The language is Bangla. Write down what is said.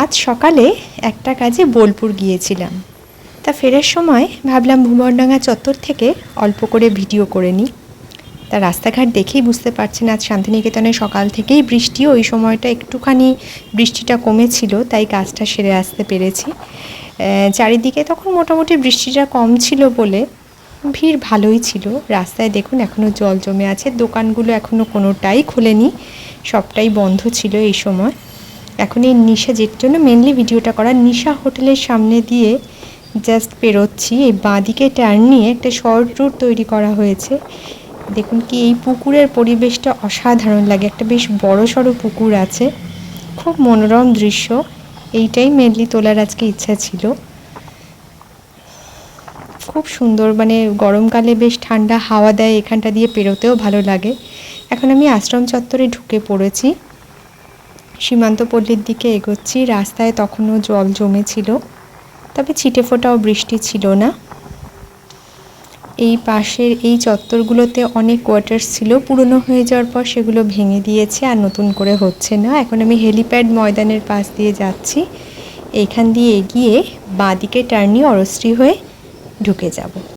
আজ সকালে একটা কাজে বোলপুর গিয়েছিলাম। তা ফেরার সময় ভাবলাম ভুবনডাঙ্গা চত্বর থেকে অল্প করে ভিডিও করে নিই। তা রাস্তাঘাট দেখেই বুঝতে পারছেন আজ শান্তিনিকেতনে সকাল থেকেই বৃষ্টি, ওই সময়টা একটুখানি বৃষ্টিটা কমেছিল, তাই কাজটা সেরে আসতে পেরেছি। চারিদিকে তখন মোটামুটি বৃষ্টিটা কম ছিল বলে ভিড় ভালোই ছিল। রাস্তায় দেখুন এখনও জল জমে আছে, দোকানগুলো এখনও কোনোটাই খোলেনি, সবটাই বন্ধ ছিল এই সময়। এখন এই নিশা, যেটার জন্য মেনলি ভিডিওটা করা, নিশা হোটেলের সামনে দিয়ে জাস্ট পেরোচ্ছি। এই বাঁদিকে টার্ন নিয়ে একটা শর্ট রুট তৈরি করা হয়েছে। দেখুন কি এই পুকুরের পরিবেশটা অসাধারণ লাগে, একটা বেশ বড় সড়ো পুকুর আছে, খুব মনোরম দৃশ্য। এইটাই মেনলি তোলার আজকে ইচ্ছা ছিল। খুব সুন্দর, মানে গরমকালে বেশ ঠান্ডা হাওয়া দেয়, এখানটা দিয়ে পেরোতেও ভালো লাগে। এখন আমি আশ্রম চত্বরে ঢুকে পড়েছি, সীমান্তপল্লীর দিকে এগোচ্ছি। রাস্তায় তখনও জল জমেছিল, তবে ছিটে ফোটাও বৃষ্টি ছিল না। এই পাশের এই চত্বরগুলোতে অনেক কোয়ার্টার্স ছিল, পুরনো হয়ে যাওয়ার পর সেগুলো ভেঙে দিয়েছে, আর নতুন করে হচ্ছে না। এখন আমি হেলিপ্যাড ময়দানের পাশ দিয়ে যাচ্ছি। এইখান দিয়ে এগিয়ে বাঁদিকে টার্ন নিয়ে অরশ্রী হয়ে ঢুকে যাব।